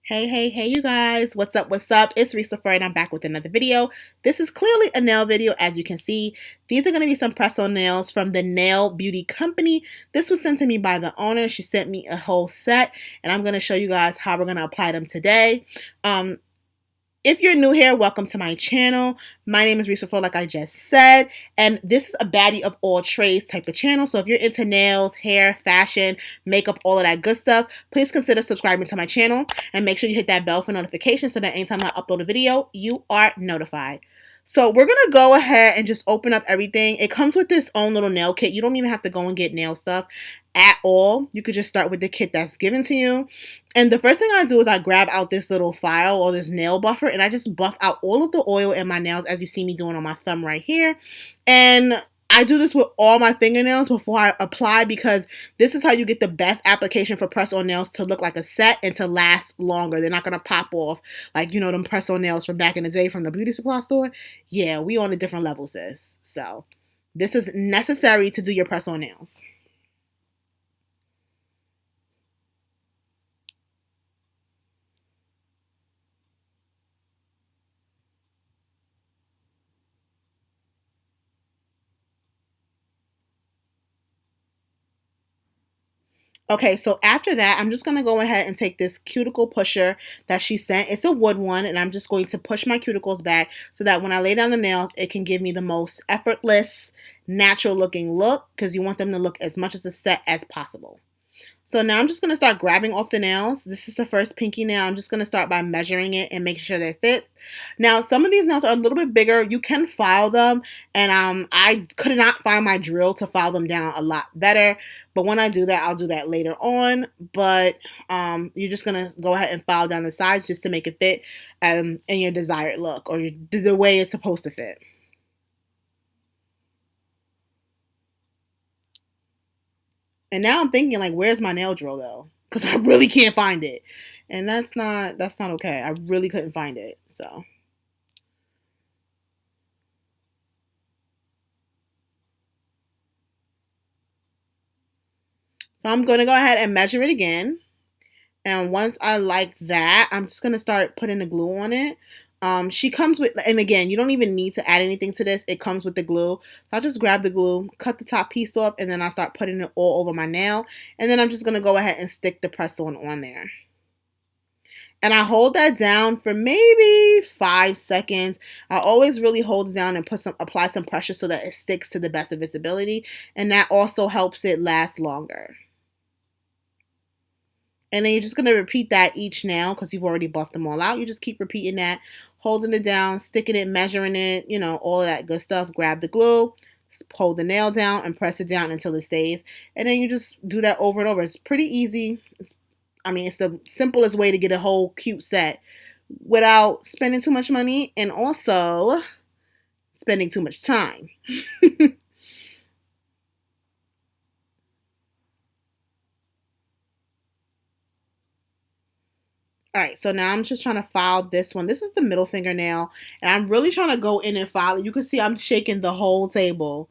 Hey, you guys. What's up? It's Reese LaFleur and I'm back with another video. This is clearly a nail video, as you can see. These are going to be some press-on nails from the Nail Beauty Company. This was sent to me by the owner. She sent me a whole set, and I'm going to show you guys how we're going to apply them today. If you're new here, welcome to my channel. My name is Reese LaFleur, like I just said, and this is a baddie of all trades type of channel. So if you're into nails, hair, fashion, makeup, all of that good stuff, please consider subscribing to my channel and make sure you hit that bell for notifications so that anytime I upload a video, you are notified. So we're going to go ahead and just open up everything. It comes with this own little nail kit. You don't even have to go and get nail stuff at all. You could just start with the kit that's given to you. And the first thing I do is I grab out this little file or this nail buffer and I just buff out all of the oil in my nails, as you see me doing on my thumb right here. And I do this with all my fingernails before I apply, because this is how you get the best application for press-on nails to look like a set and to last longer. They're not going to pop off like, you know, them press-on nails from back in the day from the beauty supply store. Yeah, we on a different level, sis. So this is necessary to do your press-on nails. Okay, so after that, I'm just going to go ahead and take this cuticle pusher that she sent. It's a wood one, and I'm just going to push my cuticles back so that when I lay down the nails, it can give me the most effortless, natural looking look, because you want them to look as much as a set as possible. So now I'm just going to start grabbing off the nails. This is the first pinky nail. I'm just going to start by measuring it and making sure they fit. Now, some of these nails are a little bit bigger. You can file them, and I could not find my drill to file them down a lot better. But when I do that, I'll do that later on. But you're just going to go ahead and file down the sides just to make it fit in your desired look, or the way it's supposed to fit. And now I'm thinking, like, where's my nail drill though? Because I really can't find it. And that's not okay. I really couldn't find it. So I'm going to go ahead and measure it again. And once I like that, I'm just going to start putting the glue on it. She comes with, and again, you don't even need to add anything to this. It comes with the glue. So I'll just grab the glue, cut the top piece off, and then I'll start putting it all over my nail. And then I'm just going to go ahead and stick the press-on there. And I hold that down for maybe 5 seconds. I always really hold it down and apply some pressure so that it sticks to the best of its ability. And that also helps it last longer. And then you're just going to repeat that each nail because you've already buffed them all out. You just keep repeating that, holding it down, sticking it, measuring it, you know, all of that good stuff. Grab the glue, hold the nail down, and press it down until it stays. And then you just do that over and over. It's pretty easy. It's the simplest way to get a whole cute set without spending too much money and also spending too much time. All right, so now I'm just trying to file this one. This is the middle fingernail, and I'm really trying to go in and file it. You can see I'm shaking the whole table.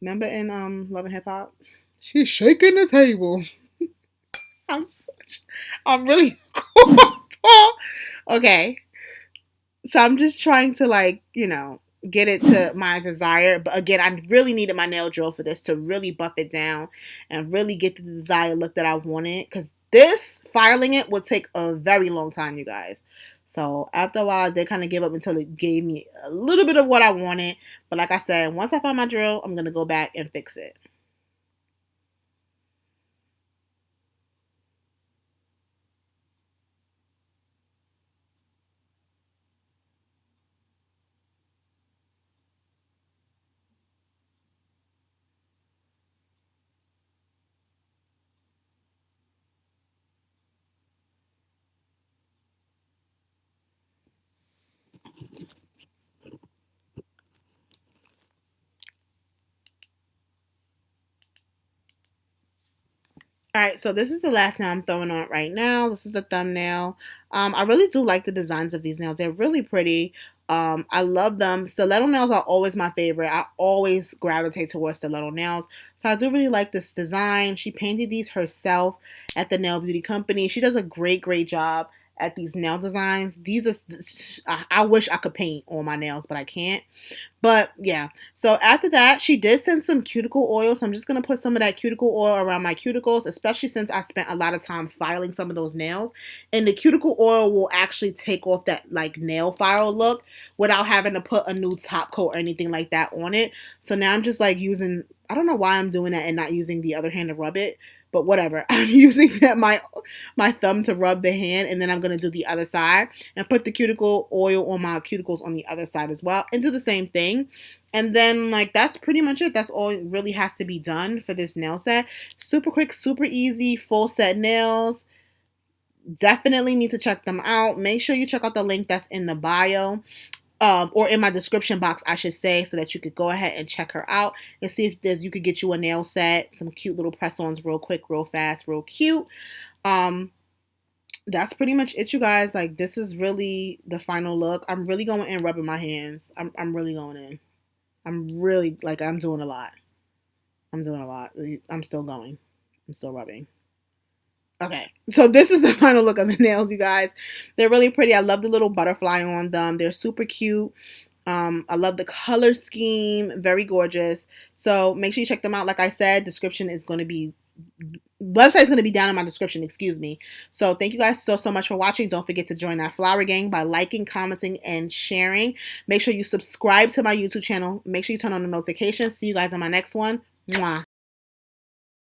Remember in Love and Hip Hop? She's shaking the table. I'm really cool. Okay. So I'm just trying to, like, you know, get it to my desire. But again, I really needed my nail drill for this to really buff it down and really get the desired look that I wanted. Because this, filing it, will take a very long time, you guys. So after a while, I did kind of give up until it gave me a little bit of what I wanted. But like I said, once I find my drill, I'm going to go back and fix it. All right, so this is the last nail I'm throwing on right now. This is the thumbnail. I really do like the designs of these nails. They're really pretty. I love them. Stiletto nails are always my favorite. I always gravitate towards stiletto nails. So I do really like this design. She painted these herself at the Nail Beauty Company. She does a great, great job at these nail designs. These are, I wish I could paint on my nails, but I can't. But yeah, so after that, she did send some cuticle oil. So I'm just going to put some of that cuticle oil around my cuticles, especially since I spent a lot of time filing some of those nails. And the cuticle oil will actually take off that like nail file look without having to put a new top coat or anything like that on it. So now I'm just like using, I don't know why I'm doing that and not using the other hand to rub it. But whatever, I'm using that my thumb to rub the hand, and then I'm going to do the other side and put the cuticle oil on my cuticles on the other side as well and do the same thing. And then like that's pretty much it. That's all it really has to be done for this nail set. Super quick, super easy, full set nails. Definitely need to check them out. Make sure you check out the link that's in the bio. Or in my description box, I should say, so that you could go ahead and check her out and see if you could get you a nail set, some cute little press-ons real quick, real fast, real cute. That's pretty much it, you guys. Like, this is really the final look. I'm really going in rubbing my hands. I'm really going in. I'm really, like, I'm doing a lot. I'm doing a lot. I'm still going. I'm still rubbing. Okay, so this is the final look of the nails, you guys. They're really pretty. I love the little butterfly on them. They're super cute. I love the color scheme. Very gorgeous. So make sure you check them out. Like I said, website is going to be down in my description, excuse me. So thank you guys so much for watching. Don't forget to join that flower gang by liking, commenting, and sharing. Make sure you subscribe to my YouTube channel. Make sure you turn on the notifications. See you guys on my next one. Mwah.